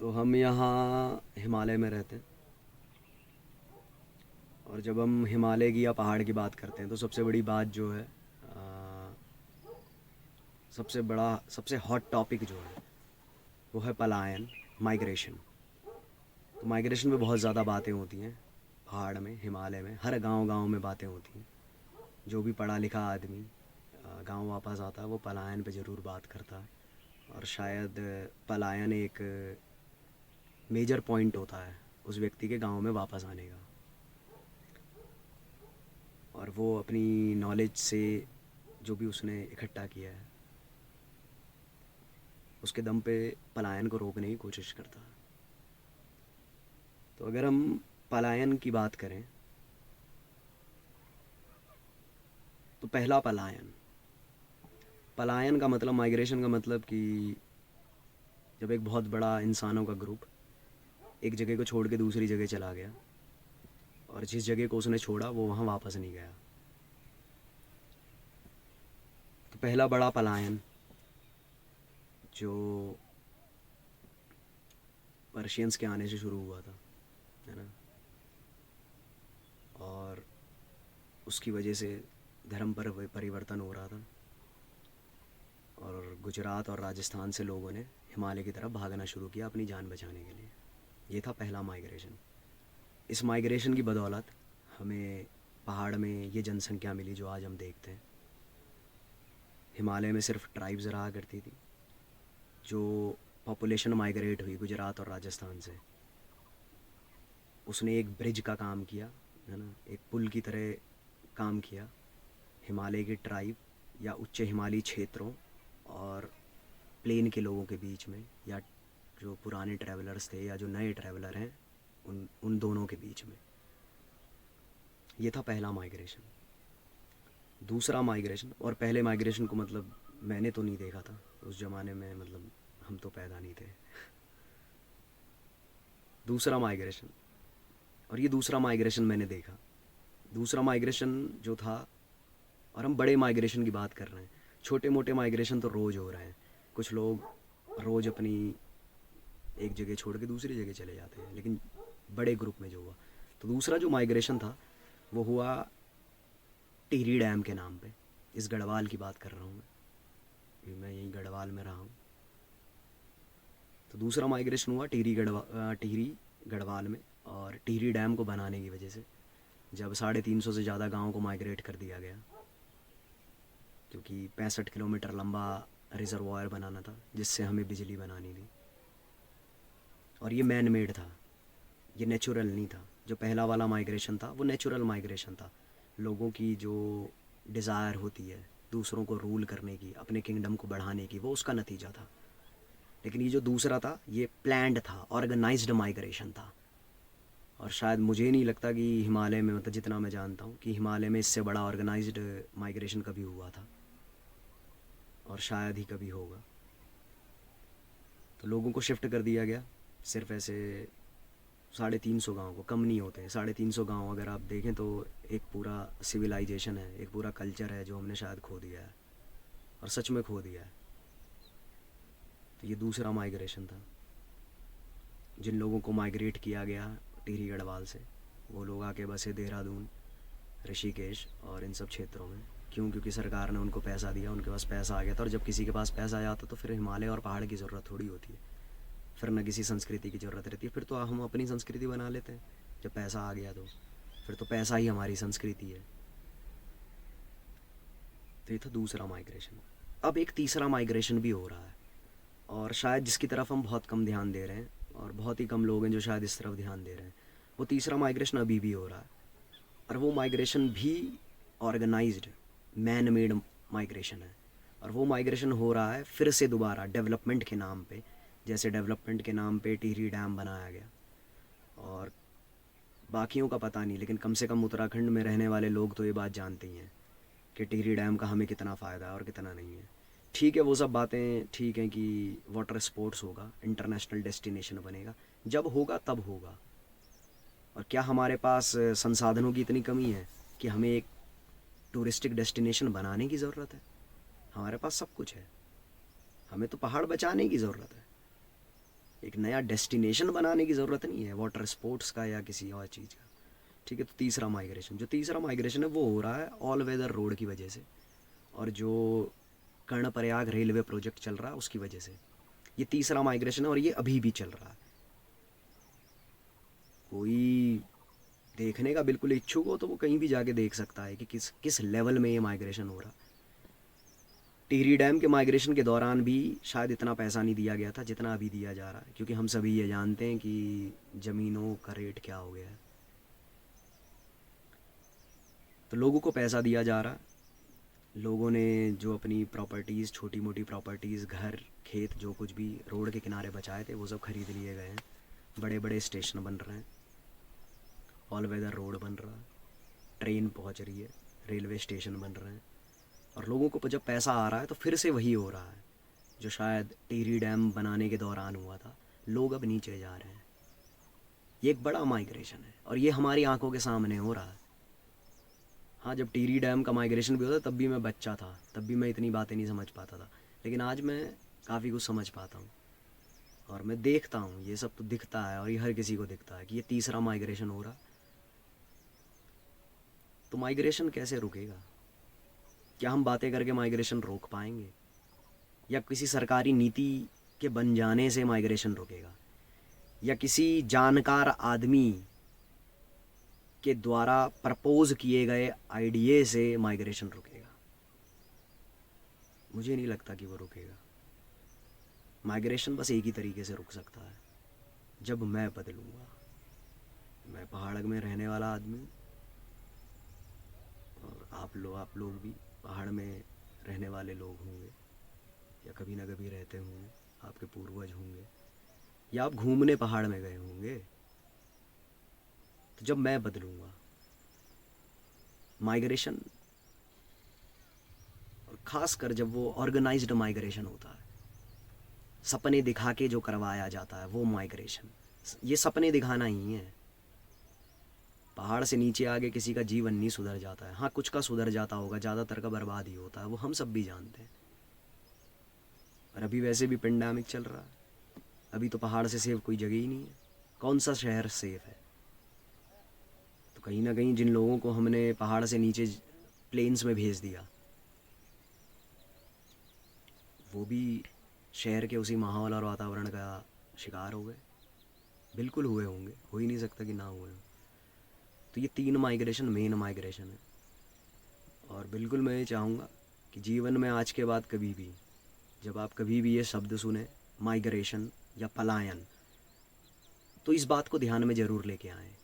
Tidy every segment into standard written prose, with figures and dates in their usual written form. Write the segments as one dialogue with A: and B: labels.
A: तो हम यहाँ हिमालय में रहते हैं। और जब हम हिमालय की या पहाड़ की बात करते हैं तो सबसे बड़ी बात जो है, सबसे हॉट टॉपिक जो है वो है पलायन, माइग्रेशन। तो माइग्रेशन में बहुत ज़्यादा बातें होती हैं। पहाड़ में, हिमालय में, हर गांव-गांव में बातें होती हैं। जो भी पढ़ा लिखा आदमी गांव वापस आता है वो पलायन पे ज़रूर बात करता है। और शायद पलायन एक मेजर पॉइंट होता है उस व्यक्ति के गांव में वापस आने का। और वो अपनी नॉलेज से जो भी उसने इकट्ठा किया है उसके दम पे पलायन को रोकने की कोशिश करता है। तो अगर हम पलायन की बात करें तो पहला पलायन, पलायन का मतलब, माइग्रेशन का मतलब कि जब एक बहुत बड़ा इंसानों का ग्रुप एक जगह को छोड़ के दूसरी जगह चला गया और जिस जगह को उसने छोड़ा वो वहाँ वापस नहीं गया। तो पहला बड़ा पलायन जो पर्शियंस के आने से शुरू हुआ था, है ना, और उसकी वजह से धर्म पर परिवर्तन हो रहा था और गुजरात और राजस्थान से लोगों ने हिमालय की तरफ भागना शुरू किया अपनी जान बचाने के लिए। ये था पहला माइग्रेशन। इस माइग्रेशन की बदौलत हमें पहाड़ में ये जनसंख्या मिली जो आज हम देखते हैं। हिमालय में सिर्फ ट्राइब्स रहा करती थी। जो पॉपुलेशन माइग्रेट हुई गुजरात और राजस्थान से, उसने एक ब्रिज का काम किया, है ना, एक पुल की तरह काम किया हिमालय के ट्राइब या उच्च हिमालयी क्षेत्रों और प्लेन के लोगों के बीच में, या जो पुराने ट्रैवलर्स थे या जो नए ट्रैवलर हैं उन उन दोनों के बीच में। ये था पहला माइग्रेशन। दूसरा माइग्रेशन, और पहले माइग्रेशन को मतलब मैंने तो नहीं देखा था उस ज़माने में, मतलब हम तो पैदा नहीं थे। दूसरा माइग्रेशन, और ये दूसरा माइग्रेशन मैंने देखा। दूसरा माइग्रेशन जो था, और हम बड़े माइग्रेशन की बात कर रहे हैं, छोटे मोटे माइग्रेशन तो रोज़ हो रहे हैं। कुछ लोग रोज़ अपनी एक जगह छोड़ के दूसरी जगह चले जाते हैं, लेकिन बड़े ग्रुप में जो हुआ, तो दूसरा जो माइग्रेशन था वो हुआ टिहरी डैम के नाम पे। इस गढ़वाल की बात कर रहा हूँ मैं यहीं गढ़वाल में रहा हूँ। तो दूसरा माइग्रेशन हुआ टिहरी गढ़वाल में, और टिहरी डैम को बनाने की वजह से जब 350 से ज़्यादा गाँव को माइग्रेट कर दिया गया, क्योंकि 65 किलोमीटर लंबा रिजर्वायर बनाना था जिससे हमें बिजली बनानी थी। और ये मैन मेड था, ये नेचुरल नहीं था। जो पहला वाला माइग्रेशन था वो नेचुरल माइग्रेशन था। लोगों की जो डिज़ायर होती है दूसरों को रूल करने की, अपने किंगडम को बढ़ाने की, वो उसका नतीजा था। लेकिन ये जो दूसरा था ये प्लान्ड था, ऑर्गेनाइज्ड माइग्रेशन था। और शायद मुझे नहीं लगता कि हिमालय में, मतलब जितना मैं जानता हूँ कि हिमालय में इससे बड़ा ऑर्गेनाइज्ड माइग्रेशन कभी हुआ था, और शायद ही कभी होगा। तो लोगों को शिफ्ट कर दिया गया सिर्फ ऐसे 350 गाँव को, कम नहीं होते हैं 350 गाँव। अगर आप देखें तो एक पूरा सिविलाइजेशन है, एक पूरा कल्चर है जो हमने शायद खो दिया है, और सच में खो दिया है। तो ये दूसरा माइग्रेशन था। जिन लोगों को माइग्रेट किया गया टिहरी गढ़वाल से, वो लोग आके बसे देहरादून, ऋषिकेश और इन सब क्षेत्रों में। क्यों? क्योंकि सरकार ने उनको पैसा दिया, उनके पास पैसा आ गया था। और जब किसी के पास पैसा आ जाता तो फिर हिमालय और पहाड़ की ज़रूरत थोड़ी होती है, फिर ना किसी संस्कृति की ज़रूरत रहती है। फिर तो हम अपनी संस्कृति बना लेते हैं जब पैसा आ गया तो। फिर तो पैसा ही हमारी संस्कृति है। तो ये था दूसरा माइग्रेशन। अब एक तीसरा माइग्रेशन भी हो रहा है, और शायद जिसकी तरफ हम बहुत कम ध्यान दे रहे हैं, और बहुत ही कम लोग हैं जो शायद इस तरफ ध्यान दे रहे हैं। वो तीसरा माइग्रेशन अभी भी हो रहा है, और वो माइग्रेशन भी ऑर्गेनाइज्ड मैन मेड माइग्रेशन है। और वो माइग्रेशन हो रहा है फिर से दोबारा डेवलपमेंट के नाम पे। जैसे डेवलपमेंट के नाम पे टिहरी डैम बनाया गया, और बाकियों का पता नहीं, लेकिन कम से कम उत्तराखंड में रहने वाले लोग तो ये बात जानते ही हैं कि टिहरी डैम का हमें कितना फ़ायदा है और कितना नहीं है। ठीक है, वो सब बातें ठीक हैं कि वाटर स्पोर्ट्स होगा, इंटरनेशनल डेस्टिनेशन बनेगा, जब होगा तब होगा। और क्या हमारे पास संसाधनों की इतनी कमी है कि हमें एक टूरिस्टिक डेस्टिनेशन बनाने की ज़रूरत है? हमारे पास सब कुछ है, हमें तो पहाड़ बचाने की ज़रूरत है। एक नया डेस्टिनेशन बनाने की ज़रूरत नहीं है वाटर स्पोर्ट्स का या किसी और चीज़ का। ठीक है, तो तीसरा माइग्रेशन, जो तीसरा माइग्रेशन है वो हो रहा है ऑल वेदर रोड की वजह से, और जो कर्णप्रयाग रेलवे प्रोजेक्ट चल रहा है उसकी वजह से। ये तीसरा माइग्रेशन है और ये अभी भी चल रहा है। कोई देखने का बिल्कुल इच्छुक हो तो वो कहीं भी जाके देख सकता है कि किस किस लेवल में ये माइग्रेशन हो रहा। टिहरी डैम के माइग्रेशन के दौरान भी शायद इतना पैसा नहीं दिया गया था जितना अभी दिया जा रहा है, क्योंकि हम सभी ये जानते हैं कि ज़मीनों का रेट क्या हो गया है। तो लोगों को पैसा दिया जा रहा है, लोगों ने जो अपनी प्रॉपर्टीज़, छोटी मोटी प्रॉपर्टीज़, घर, खेत, जो कुछ भी रोड के किनारे बचाए थे वो सब खरीद लिए गए हैं। बड़े बड़े स्टेशन बन रहे हैं, ऑल वेदर रोड बन रहा है, ट्रेन पहुंच रही है, रेलवे स्टेशन बन रहे हैं। और लोगों को जब पैसा आ रहा है तो फिर से वही हो रहा है जो शायद टिहरी डैम बनाने के दौरान हुआ था। लोग अब नीचे जा रहे हैं। ये एक बड़ा माइग्रेशन है और ये हमारी आंखों के सामने हो रहा है। हाँ, जब टिहरी डैम का माइग्रेशन भी होता तब भी मैं बच्चा था, तब भी मैं इतनी बातें नहीं समझ पाता था, लेकिन आज मैं काफ़ी कुछ समझ पाता हूँ। और मैं देखता हूँ ये सब तो दिखता है, और ये हर किसी को दिखता है कि ये तीसरा माइग्रेशन हो रहा। तो माइग्रेशन कैसे रुकेगा? क्या हम बातें करके माइग्रेशन रोक पाएंगे, या किसी सरकारी नीति के बन जाने से माइग्रेशन रुकेगा, या किसी जानकार आदमी के द्वारा प्रपोज किए गए आइडिये से माइग्रेशन रुकेगा? मुझे नहीं लगता कि वो रुकेगा। माइग्रेशन बस एक ही तरीके से रुक सकता है, जब मैं बदलूँगा। मैं पहाड़ में रहने वाला आदमी, और आप लोग भी पहाड़ में रहने वाले लोग होंगे, या कभी ना कभी रहते होंगे, आपके पूर्वज होंगे, या आप घूमने पहाड़ में गए होंगे। तो जब मैं बदलूँगा, माइग्रेशन, और ख़ास कर जब वो ऑर्गेनाइज्ड माइग्रेशन होता है, सपने दिखा के जो करवाया जाता है वो माइग्रेशन, ये सपने दिखाना ही है। पहाड़ से नीचे आके किसी का जीवन नहीं सुधर जाता है। हाँ, कुछ का सुधर जाता होगा, ज़्यादातर का बर्बाद ही होता है, वो हम सब भी जानते हैं। और अभी वैसे भी पेंडेमिक चल रहा है, अभी तो पहाड़ से सेफ कोई जगह ही नहीं है। कौन सा शहर सेफ है? तो कहीं ना कहीं जिन लोगों को हमने पहाड़ से नीचे प्लेन्स में भेज दिया, वो भी शहर के उसी माहौल और वातावरण का शिकार हो गए। बिल्कुल हुए होंगे, हो ही नहीं सकता कि ना हुए हो। तो ये तीन माइग्रेशन मेन माइग्रेशन है। और बिल्कुल मैं ये चाहूँगा कि जीवन में आज के बाद कभी भी, जब आप कभी भी ये शब्द सुने, माइग्रेशन या पलायन, तो इस बात को ध्यान में ज़रूर लेके आएँ,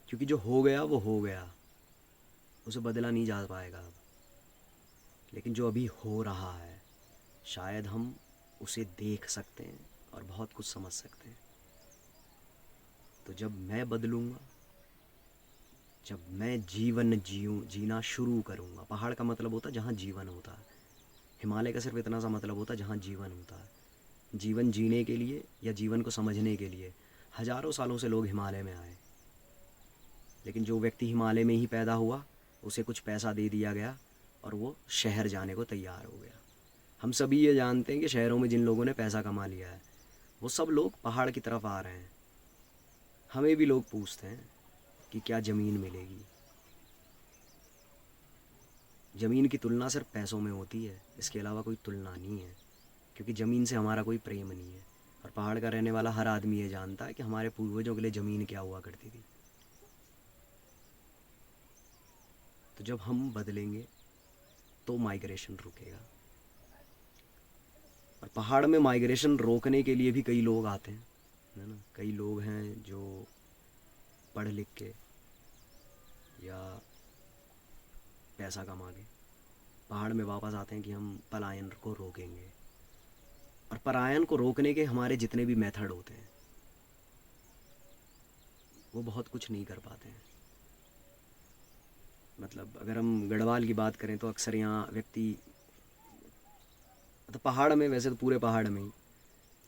A: क्योंकि जो हो गया वो हो गया, उसे बदला नहीं जा पाएगा अब। लेकिन जो अभी हो रहा है, शायद हम उसे देख सकते हैं और बहुत कुछ समझ सकते हैं। तो जब मैं बदलूँगा, जब मैं जीना शुरू करूँगा, पहाड़ का मतलब होता है जहाँ जीवन होता है, हिमालय का सिर्फ इतना सा मतलब होता है जहाँ जीवन होता है। जीवन जीने के लिए या जीवन को समझने के लिए हज़ारों सालों से लोग हिमालय में आए, लेकिन जो व्यक्ति हिमालय में ही पैदा हुआ उसे कुछ पैसा दे दिया गया और वो शहर जाने को तैयार हो गया। हम सभी ये जानते हैं कि शहरों में जिन लोगों ने पैसा कमा लिया है वो सब लोग पहाड़ की तरफ आ रहे हैं। हमें भी लोग पूछते हैं कि क्या ज़मीन मिलेगी। ज़मीन की तुलना सिर्फ पैसों में होती है, इसके अलावा कोई तुलना नहीं है, क्योंकि ज़मीन से हमारा कोई प्रेम नहीं है। और पहाड़ का रहने वाला हर आदमी ये जानता है कि हमारे पूर्वजों के लिए ज़मीन क्या हुआ करती थी। तो जब हम बदलेंगे तो माइग्रेशन रुकेगा। और पहाड़ में माइग्रेशन रोकने के लिए भी कई लोग आते हैं, है ना। कई लोग हैं जो पढ़ लिख के या पैसा कमा के पहाड़ में वापस आते हैं कि हम पलायन को रोकेंगे। और पलायन को रोकने के हमारे जितने भी मेथड होते हैं वो बहुत कुछ नहीं कर पाते हैं। मतलब अगर हम गढ़वाल की बात करें तो अक्सर यहाँ व्यक्ति, तो पहाड़ में, वैसे तो पूरे पहाड़ में ही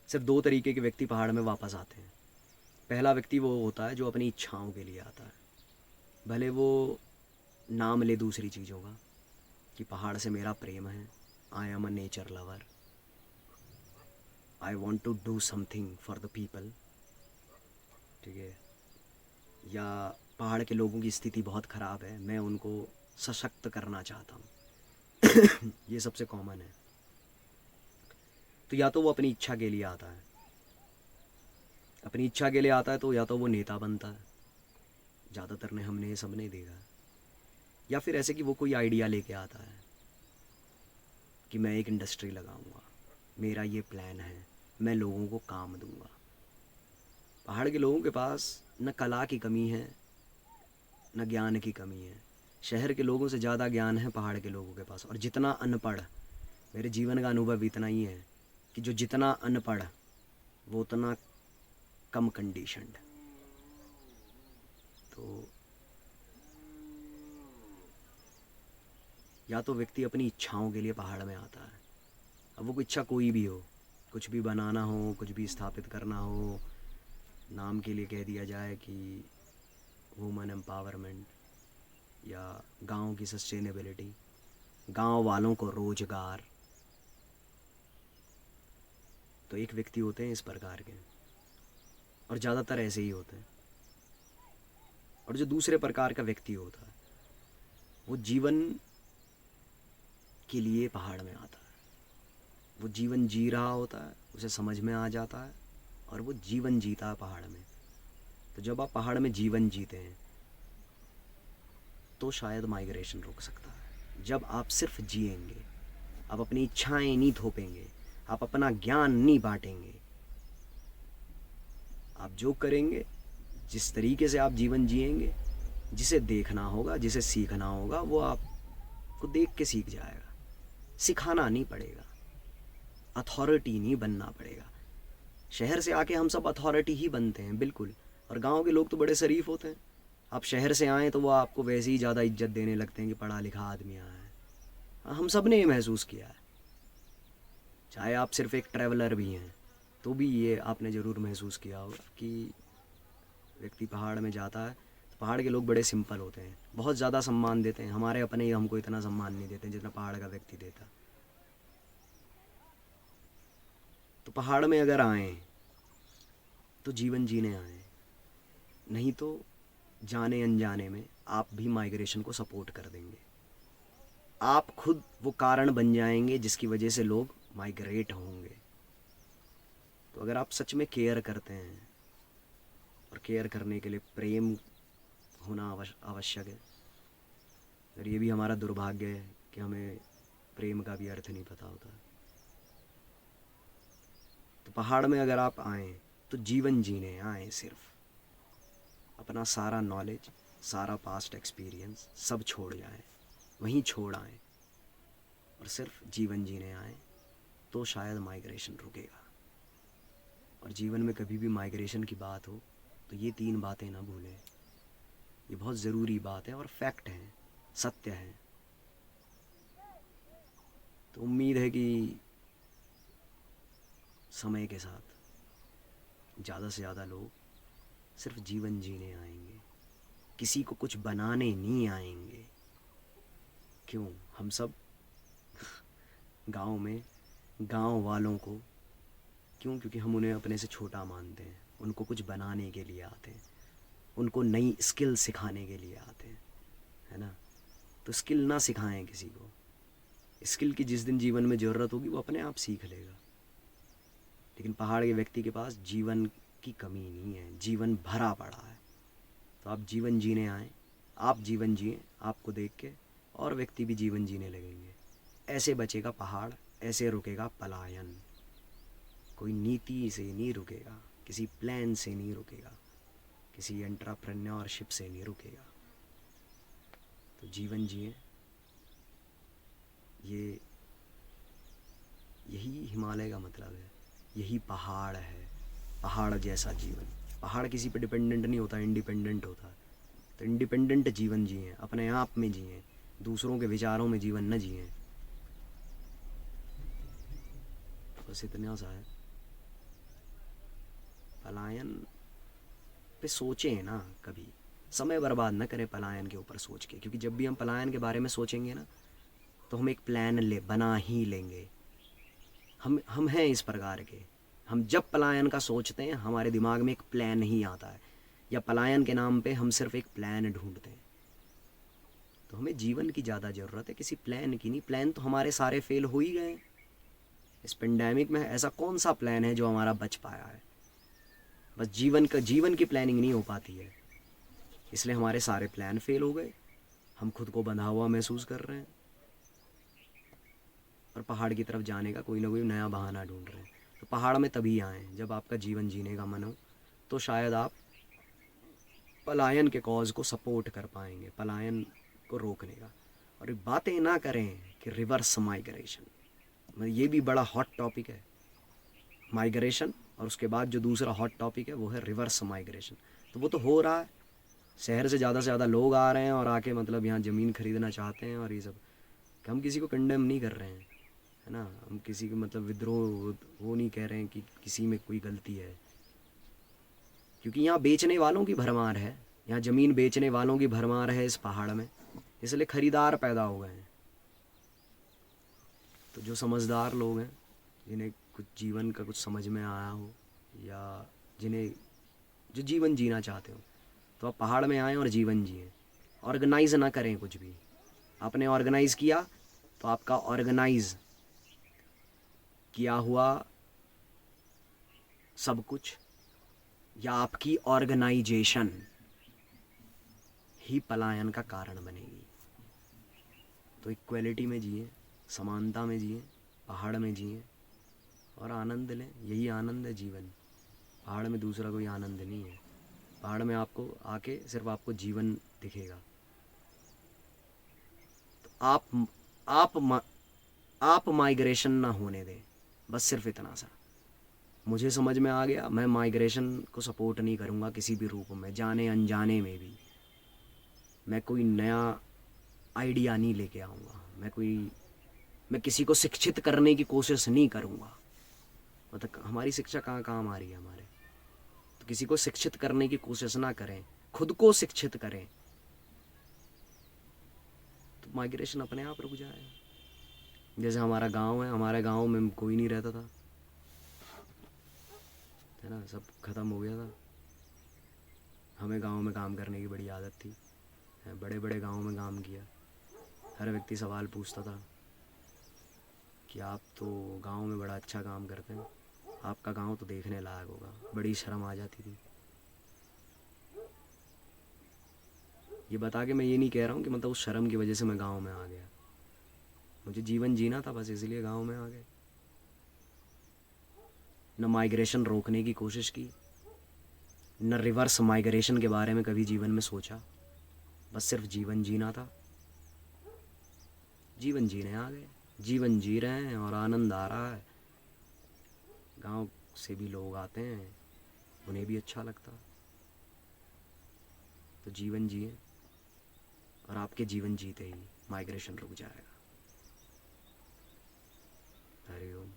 A: सिर्फ दो तरीके के व्यक्ति पहाड़ में वापस आते हैं। पहला व्यक्ति वो होता है जो अपनी इच्छाओं के लिए आता है, भले वो नाम ले दूसरी चीज़ों का कि पहाड़ से मेरा प्रेम है, I am a nature lover. I want to do something for the people, ठीक है, या पहाड़ के लोगों की स्थिति बहुत ख़राब है, मैं उनको सशक्त करना चाहता हूँ। ये सबसे कॉमन है। तो या तो वो अपनी इच्छा के लिए आता है, अपनी इच्छा के लिए आता है, तो या तो वो नेता बनता है, ज़्यादातर ने हमने ये सब नहीं देखा, या फिर ऐसे कि वो कोई आइडिया लेके आता है कि मैं एक इंडस्ट्री लगाऊंगा, मेरा ये प्लान है, मैं लोगों को काम दूंगा। पहाड़ के लोगों के पास न कला की कमी है, न ज्ञान की कमी है। शहर के लोगों से ज़्यादा ज्ञान है पहाड़ के लोगों के पास। और जितना अनपढ़, मेरे जीवन का अनुभव इतना ही है कि जो जितना अनपढ़ वो उतना कम कंडीशनड। तो या तो व्यक्ति अपनी इच्छाओं के लिए पहाड़ में आता है, अब वो इच्छा कोई भी हो, कुछ भी बनाना हो, कुछ भी स्थापित करना हो, नाम के लिए कह दिया जाए कि वुमेन एम्पावरमेंट, या गांव की सस्टेनेबिलिटी, गांव वालों को रोजगार। तो एक व्यक्ति होते हैं इस प्रकार के, और ज़्यादातर ऐसे ही होते हैं। और जो दूसरे प्रकार का व्यक्ति होता है वो जीवन के लिए पहाड़ में आता है, वो जीवन जी रहा होता है, उसे समझ में आ जाता है और वो जीवन जीता है पहाड़ में। तो जब आप पहाड़ में जीवन जीते हैं तो शायद माइग्रेशन रुक सकता है। जब आप सिर्फ जिएंगे, आप अपनी इच्छाएं नहीं थोपेंगे, आप अपना ज्ञान नहीं बांटेंगे, आप जो करेंगे, जिस तरीके से आप जीवन जिएंगे, जिसे देखना होगा, जिसे सीखना होगा, वो आपको देख के सीख जाएगा। सिखाना नहीं पड़ेगा, अथॉरिटी नहीं बनना पड़ेगा। शहर से आके हम सब अथॉरिटी ही बनते हैं, बिल्कुल। और गांव के लोग तो बड़े शरीफ होते हैं। आप शहर से आए तो वो आपको वैसे ही ज़्यादा इज्जत देने लगते हैं कि पढ़ा लिखा आदमी आया है। हम सब ने ये महसूस किया है, चाहे आप सिर्फ एक ट्रैवलर भी हैं तो भी ये आपने ज़रूर महसूस किया होगा कि व्यक्ति पहाड़ में जाता है तो पहाड़ के लोग बड़े सिंपल होते हैं, बहुत ज़्यादा सम्मान देते हैं। हमारे अपने ही हमको इतना सम्मान नहीं देते जितना पहाड़ का व्यक्ति देता। तो पहाड़ में अगर आएँ तो जीवन जीने आएँ, नहीं तो जाने अनजाने में आप भी माइग्रेशन को सपोर्ट कर देंगे। आप खुद वो कारण बन जाएंगे जिसकी वजह से लोग माइग्रेट होंगे। तो अगर आप सच में केयर करते हैं, और केयर करने के लिए प्रेम होना आवश्यक है, और ये भी हमारा दुर्भाग्य है कि हमें प्रेम का भी अर्थ नहीं पता होता। तो पहाड़ में अगर आप आएँ तो जीवन जीने आएँ, सिर्फ अपना सारा नॉलेज, सारा पास्ट एक्सपीरियंस सब छोड़ जाएं, वहीं छोड़ आएँ और सिर्फ जीवन जीने आएँ, तो शायद माइग्रेशन रुकेगा। और जीवन में कभी भी माइग्रेशन की बात हो तो ये 3 बातें ना भूलें। ये बहुत ज़रूरी बात है और फैक्ट है, सत्य है। तो उम्मीद है कि समय के साथ ज़्यादा से ज़्यादा लोग सिर्फ जीवन जीने आएंगे, किसी को कुछ बनाने नहीं आएंगे। क्यों? हम सब गांव में गांव वालों को क्यों? क्योंकि हम उन्हें अपने से छोटा मानते हैं। उनको कुछ बनाने के लिए आते हैं, उनको नई स्किल सिखाने के लिए आते हैं, है ना? तो स्किल ना सिखाएं किसी को। स्किल की जिस दिन जीवन में ज़रूरत होगी वो अपने आप सीख लेगा। लेकिन पहाड़ के व्यक्ति के पास जीवन की कमी नहीं है, जीवन भरा पड़ा है। तो आप जीवन जीने आएँ, आप जीवन जिए आपको देख के, और व्यक्ति भी जीवन जीने लगेंगे। ऐसे बचेगा पहाड़, ऐसे रुकेगा पलायन। कोई नीति से नहीं रुकेगा, किसी प्लान से नहीं रुकेगा, किसी एंटरप्रेन्योरशिप से नहीं रुकेगा। तो जीवन जिए, यही हिमालय का मतलब है, यही पहाड़ है, पहाड़ जैसा जीवन। पहाड़ किसी पे डिपेंडेंट नहीं होता, इंडिपेंडेंट होता है। तो इंडिपेंडेंट जीवन जिए, अपने आप में जिए, दूसरों के विचारों में जीवन न जिए। बस इतना सा है। पलायन पे सोचें ना, कभी समय बर्बाद न करें पलायन के ऊपर सोच के, क्योंकि जब भी हम पलायन के बारे में सोचेंगे ना तो हम एक प्लान बना ही लेंगे। हम हैं इस प्रकार के हम जब पलायन का सोचते हैं हमारे दिमाग में एक प्लान ही आता है, या पलायन के नाम पे हम सिर्फ एक प्लान ढूंढते हैं। तो हमें जीवन की ज़्यादा ज़रूरत है, किसी प्लान की नहीं। प्लान तो हमारे सारे फेल हो ही गए। इस पेंडेमिक में ऐसा कौन सा प्लान है जो हमारा बच पाया है? बस जीवन की प्लानिंग नहीं हो पाती है, इसलिए हमारे सारे प्लान फेल हो गए। हम खुद को बंधा हुआ महसूस कर रहे हैं और पहाड़ की तरफ जाने का कोई ना कोई नया बहाना ढूंढ रहे हैं। तो पहाड़ में तभी आएँ जब आपका जीवन जीने का मन हो, तो शायद आप पलायन के कॉज को सपोर्ट कर पाएंगे, पलायन को रोकने का। और बातें ना करें कि रिवर्स माइग्रेशन, मतलब ये भी बड़ा हॉट टॉपिक है, माइग्रेशन। और उसके बाद जो दूसरा हॉट टॉपिक है वो है रिवर्स माइग्रेशन। तो वो तो हो रहा है, शहर से ज़्यादा लोग आ रहे हैं और आके मतलब यहाँ ज़मीन खरीदना चाहते हैं और ये सब। हम किसी को कंडेम नहीं कर रहे हैं, है ना, हम किसी को मतलब विद्रोह वो नहीं कह रहे हैं कि किसी में कोई गलती है, क्योंकि यहाँ बेचने वालों की भरमार है, यहाँ ज़मीन बेचने वालों की भरमार है इस पहाड़ में, इसलिए ख़रीदार पैदा हो गए हैं। तो जो समझदार लोग हैं, जिन्हें कुछ जीवन का कुछ समझ में आया हो, या जिन्हें जो जीवन जीना चाहते हो, तो आप पहाड़ में आएँ और जीवन जिए। ऑर्गेनाइज़ ना करें कुछ भी। आपने ऑर्गेनाइज़ किया तो आपका ऑर्गेनाइज़ किया हुआ सब कुछ या आपकी ऑर्गेनाइजेशन ही पलायन का कारण बनेगी। तो इक्वलिटी में जिए, समानता में जिए, पहाड़ में जिए और आनंद लें। यही आनंद है जीवन। पहाड़ में दूसरा कोई आनंद नहीं है। पहाड़ में आपको आके सिर्फ आपको जीवन दिखेगा। तो आप माइग्रेशन ना होने दें, बस सिर्फ इतना सा। मुझे समझ में आ गया, मैं माइग्रेशन को सपोर्ट नहीं करूँगा किसी भी रूप में, जाने अनजाने में भी। मैं कोई नया आइडिया नहीं लेके आऊँगा, मैं किसी को शिक्षित करने की कोशिश नहीं करूँगा। मतलब हमारी शिक्षा कहाँ काम आ रही है हमारे? तो किसी को शिक्षित करने की कोशिश ना करें, खुद को शिक्षित करें, तो माइग्रेशन अपने आप रुक जाएगा। जैसे हमारा गांव है, हमारे गांव में कोई नहीं रहता था, है ना, सब ख़त्म हो गया था। हमें गांव में काम करने की बड़ी आदत थी, बड़े बड़े गाँव में काम किया। हर व्यक्ति सवाल पूछता था कि आप तो गांव में बड़ा अच्छा काम करते हैं, आपका गांव तो देखने लायक होगा। बड़ी शर्म आ जाती थी। ये बता के मैं ये नहीं कह रहा हूँ कि मतलब उस शर्म की वजह से मैं गांव में आ गया। मुझे जीवन जीना था, बस इसलिए गांव में आ गए। न माइग्रेशन रोकने की कोशिश की, न रिवर्स माइग्रेशन के बारे में कभी जीवन में सोचा। बस सिर्फ जीवन जीना था। जीवन जीने आ गए, जीवन जी रहे हैं और आनंद आ रहा है। गांव से भी लोग आते हैं, उन्हें भी अच्छा लगता। तो जीवन जिए और आपके जीवन जीते ही माइग्रेशन रुक जाएगा। हरिओम।